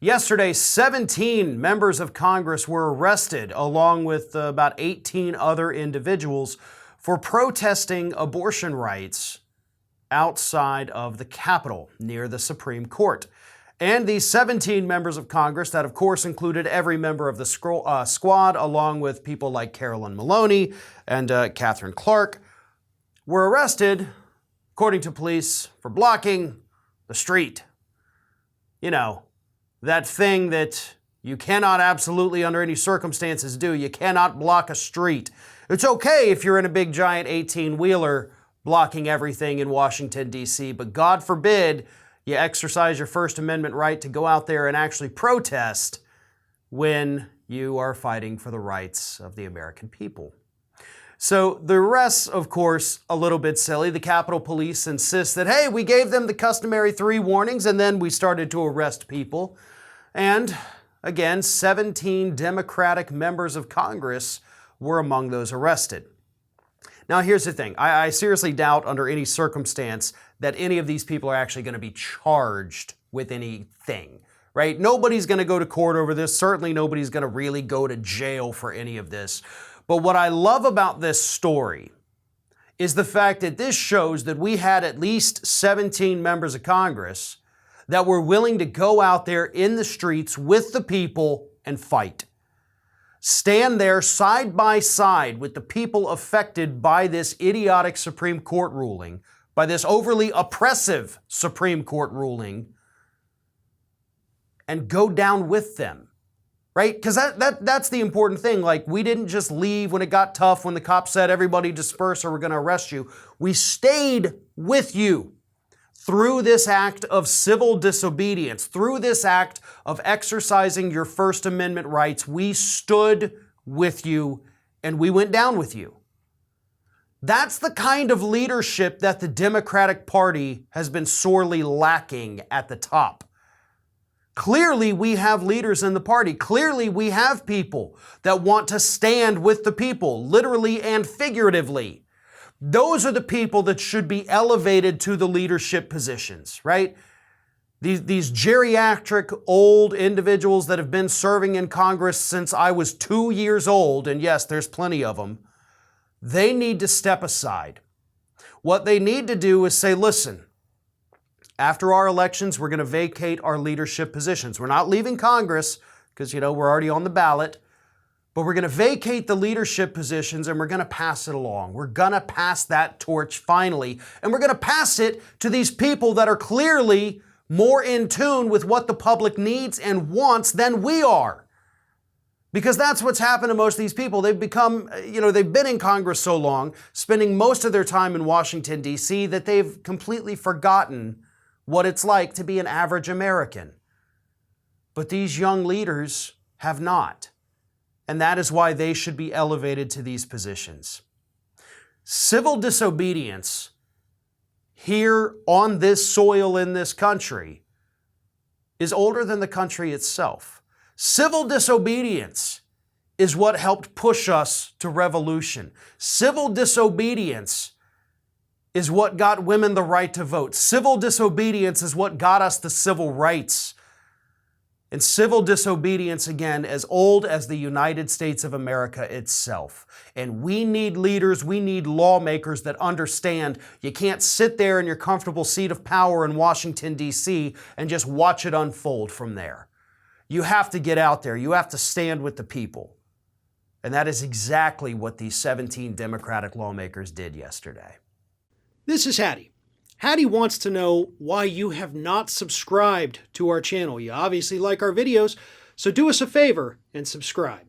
Yesterday, 17 members of Congress were arrested, along with about 18 other individuals, for protesting abortion rights outside of the Capitol, near the Supreme Court. And these 17 members of Congress, that of course included every member of the squad, along with people like Carolyn Maloney and Catherine Clark, were arrested, according to police, for blocking the street. You know, that thing that you cannot absolutely under any circumstances do. You cannot block a street. It's okay if you're in a big giant 18-wheeler blocking everything in Washington, D.C., but God forbid you exercise your First Amendment right to go out there and actually protest when you are fighting for the rights of the American people. So the arrests, of course, a little bit silly. The Capitol Police insist that, hey, we gave them the customary 3 warnings and then we started to arrest people. And again, 17 Democratic members of Congress were among those arrested. Now, here's the thing. I seriously doubt under any circumstance that any of these people are actually going to be charged with anything, right? Nobody's going to go to court over this. Certainly nobody's going to really go to jail for any of this. But what I love about this story is the fact that this shows that we had at least 17 members of Congress that were willing to go out there in the streets with the people and fight. Stand there side by side with the people affected by this idiotic Supreme Court ruling, by this overly oppressive Supreme Court ruling, and go down with them. Right? Because that's the important thing. Like, we didn't just leave when it got tough, when the cops said everybody disperse or we're going to arrest you. We stayed with you through this act of civil disobedience, through this act of exercising your First Amendment rights. We stood with you and we went down with you. That's the kind of leadership that the Democratic Party has been sorely lacking at the top. Clearly, we have leaders in the party. Clearly, we have people that want to stand with the people, literally and figuratively. Those are the people that should be elevated to the leadership positions, right? These geriatric old individuals that have been serving in Congress since I was 2 years old, and yes, there's plenty of them, they need to step aside. What they need to do is say, listen, after our elections, we're going to vacate our leadership positions. We're not leaving Congress because, we're already on the ballot, but we're going to vacate the leadership positions and we're going to pass it along. We're going to pass that torch finally, and we're going to pass it to these people that are clearly more in tune with what the public needs and wants than we are. Because that's what's happened to most of these people. They've become, they've been in Congress so long, spending most of their time in Washington, D.C., that they've completely forgotten what it's like to be an average American. But these young leaders have not. And that is why they should be elevated to these positions. Civil disobedience here on this soil in this country is older than the country itself. Civil disobedience is what helped push us to revolution. Civil disobedience is what got women the right to vote. Civil disobedience is what got us the civil rights. And civil disobedience, again, as old as the United States of America itself. And we need leaders, we need lawmakers that understand you can't sit there in your comfortable seat of power in Washington, D.C. and just watch it unfold from there. You have to get out there. You have to stand with the people. And that is exactly what these 17 Democratic lawmakers did yesterday. This is Hattie. Hattie wants to know why you have not subscribed to our channel. You obviously like our videos, so do us a favor and subscribe.